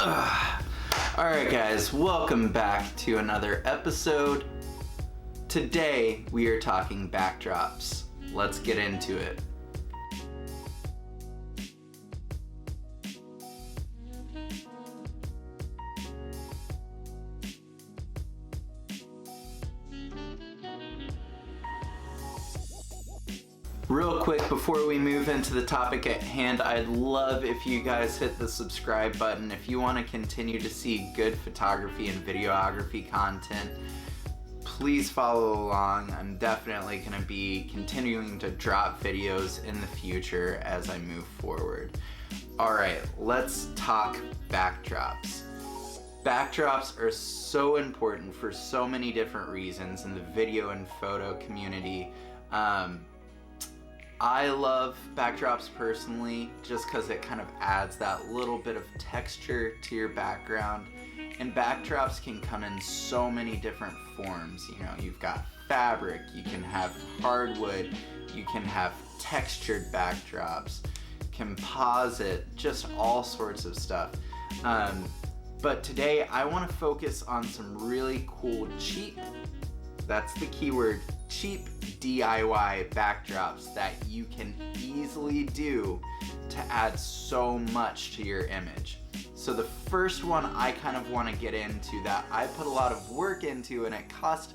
Alright guys, welcome back to another episode. Today we are talking backdrops. Let's get into it. Real quick, before we move into the topic at hand, I'd love if you guys hit the subscribe button. If you want to continue to see good photography and videography content, please follow along. I'm definitely going to be continuing to drop videos in the future as I move forward. Alright, let's talk backdrops. Backdrops are so important for so many different reasons in the video and photo community. I love backdrops personally just because it kind of adds that little bit of texture to your background, and backdrops can come in so many different forms. You know, you've got fabric, you can have hardwood, you can have textured backdrops, composite, just all sorts of stuff. But today I want to focus on some really cool cheap, that's the keyword, cheap DIY backdrops that you can easily do to add so much to your image. So the first one I kind of want to get into that I put a lot of work into, and it cost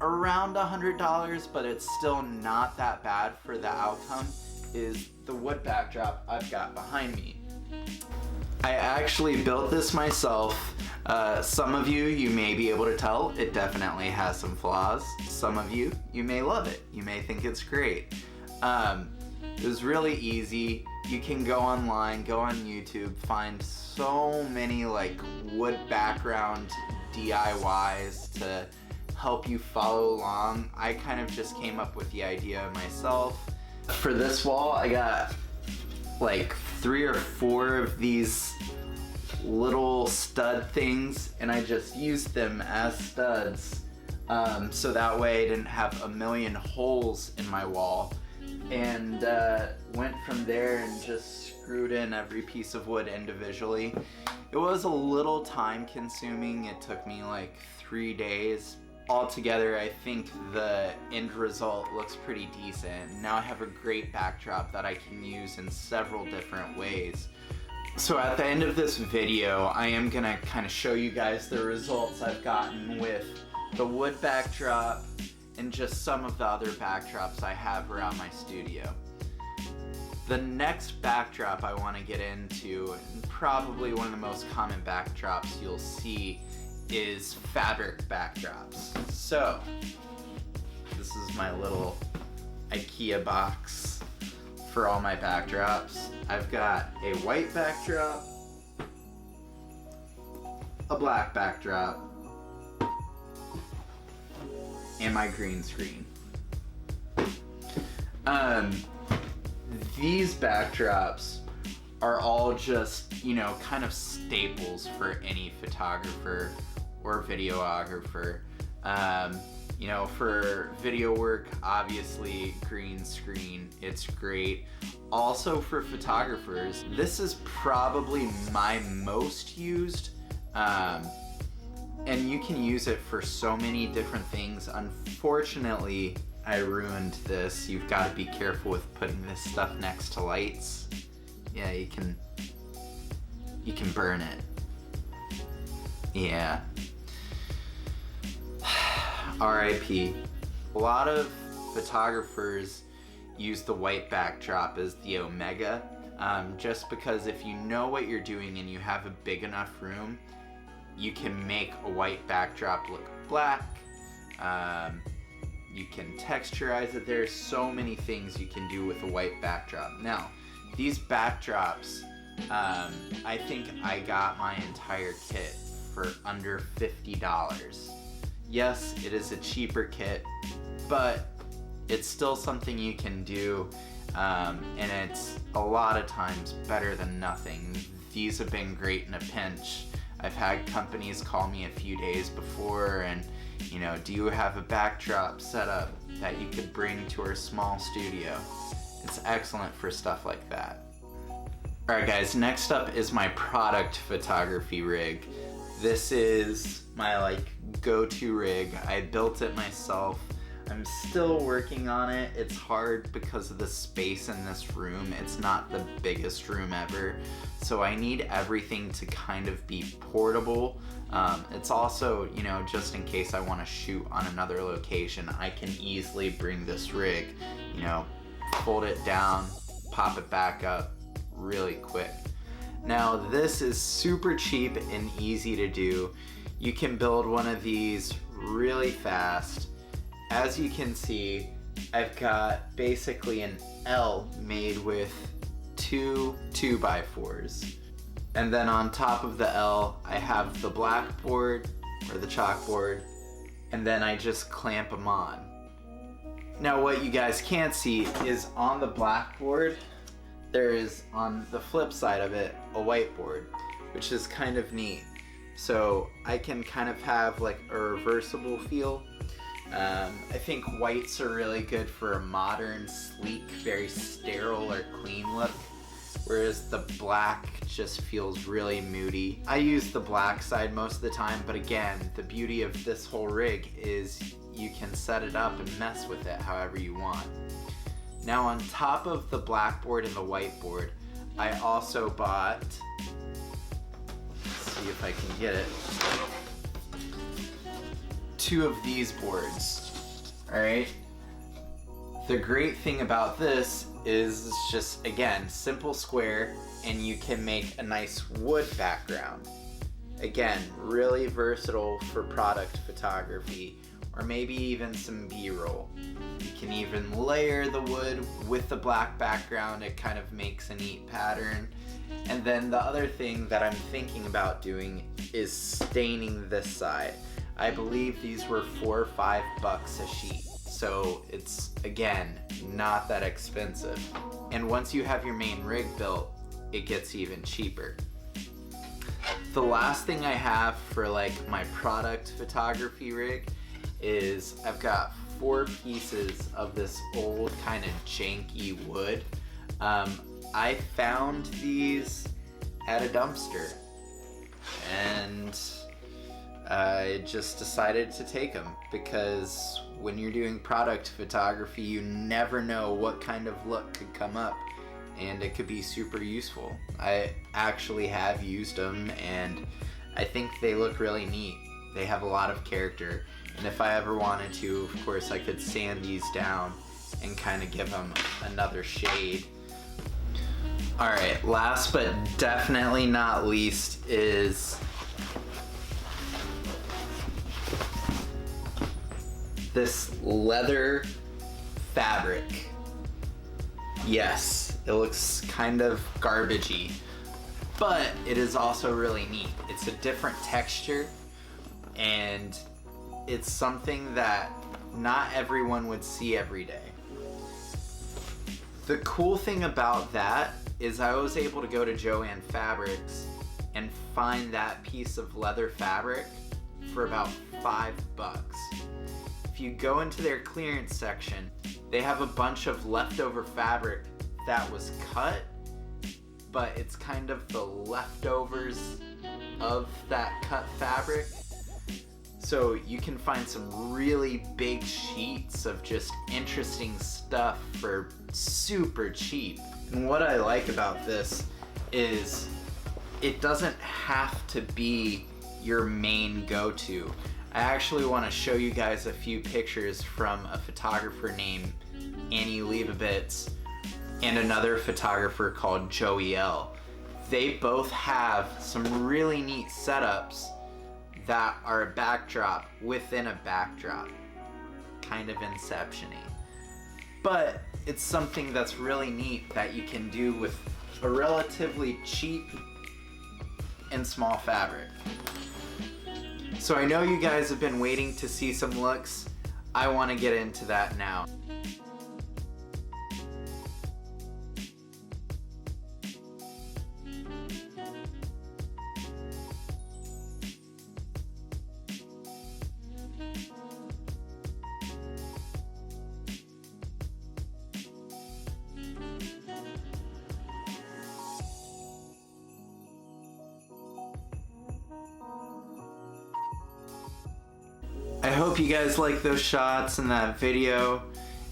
around $100, but it's still not that bad for the outcome, is the wood backdrop I've got behind me. I actually built this myself. Some of you may be able to tell it definitely has some flaws. Some of you may love it. You may think it's great. It was really easy. You can go online, go on YouTube, find so many like wood background DIYs to help you follow along. I kind of just came up with the idea myself. For this wall, I got like 3 or 4 of these little stud things, and I just used them as studs, so that way I didn't have a million holes in my wall, and went from there and just screwed in every piece of wood individually. It was a little time consuming. It took me like 3 days. Altogether, I think the end result looks pretty decent. Now I have a great backdrop that I can use in several different ways. So at the end of this video, I am gonna kind of show you guys the results I've gotten with the wood backdrop and just some of the other backdrops I have around my studio. The next backdrop I want to get into, and probably one of the most common backdrops you'll see, is fabric backdrops. So this is my little IKEA box for all my backdrops. I've got a white backdrop, a black backdrop, and my green screen. These backdrops are all just, you know, kind of staples for any photographer or videographer. You know, for video work, obviously green screen, it's great. Also for photographers, this is probably my most used, and you can use it for so many different things. Unfortunately, I ruined this. You've got to be careful with putting this stuff next to lights. Yeah, you can burn it. Yeah. RIP. A lot of photographers use the white backdrop as the omega, just because if you know what you're doing and you have a big enough room, you can make a white backdrop look black. You can texturize it. There's so many things you can do with a white backdrop. Now, these backdrops, I think I got my entire kit for under $50. Yes, it is a cheaper kit, but it's still something you can do, and it's a lot of times better than nothing. These have been great in a pinch. I've had companies call me a few days before and, you know, do you have a backdrop set up that you could bring to our small studio? It's excellent for stuff like that. Alright guys, next up is my product photography rig. This is my like go-to rig. I built it myself. I'm still working on it. It's hard because of the space in this room. It's not the biggest room ever. So I need everything to kind of be portable. It's also, you know, just in case I want to shoot on another location, I can easily bring this rig, you know, fold it down, pop it back up really quick. Now this is super cheap and easy to do. You can build one of these really fast. As you can see, I've got basically an L made with two 2x4s. And then on top of the L, I have the blackboard or the chalkboard, and then I just clamp them on. Now what you guys can't see is on the blackboard, there is on the flip side of it a whiteboard, which is kind of neat. So I can kind of have like a reversible feel. I think whites are really good for a modern, sleek, very sterile or clean look, whereas the black just feels really moody. I use the black side most of the time, but again, the beauty of this whole rig is you can set it up and mess with it however you want. Now on top of the blackboard and the whiteboard, I also bought, let's see if I can get it, two of these boards. Alright? The great thing about this is it's just, again, simple square, and you can make a nice wood background. Again, really versatile for product photography, or maybe even some B-roll. You can even layer the wood with the black background. It kind of makes a neat pattern. And then the other thing that I'm thinking about doing is staining this side. I believe these were $4 or $5 a sheet. So it's, again, not that expensive. And once you have your main rig built, it gets even cheaper. The last thing I have for like my product photography rig is I've got 4 pieces of this old kind of janky wood. I found these at a dumpster and I just decided to take them because when you're doing product photography, you never know what kind of look could come up, and it could be super useful. I actually have used them and I think they look really neat. They have a lot of character, and if I ever wanted to, of course, I could sand these down and kind of give them another shade. Alright, last but definitely not least is this leather fabric. Yes, it looks kind of garbagey, but it is also really neat. It's a different texture, and it's something that not everyone would see every day. The cool thing about that is I was able to go to Joann Fabrics and find that piece of leather fabric for about $5. If you go into their clearance section, they have a bunch of leftover fabric that was cut, but it's kind of the leftovers of that cut fabric. So you can find some really big sheets of just interesting stuff for super cheap. And what I like about this is it doesn't have to be your main go-to. I actually want to show you guys a few pictures from a photographer named Annie Leibovitz and another photographer called Joey L. They both have some really neat setups that are a backdrop within a backdrop, kind of inception-y. But it's something that's really neat that you can do with a relatively cheap and small fabric. So I know you guys have been waiting to see some looks. I want to get into that now. I hope you guys like those shots in that video.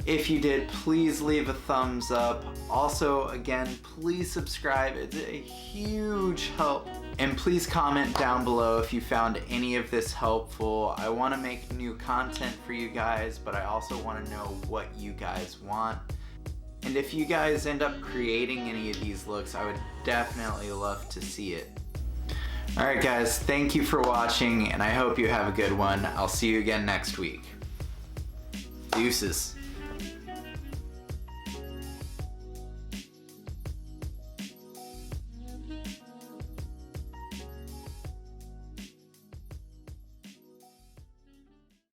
If you did, please leave a thumbs up. Also, again, please subscribe. It's a huge help. And please comment down below if you found any of this helpful. I want to make new content for you guys, but I also want to know what you guys want. And if you guys end up creating any of these looks, I would definitely love to see it. Alright guys, thank you for watching, and I hope you have a good one. I'll see you again next week. Deuces.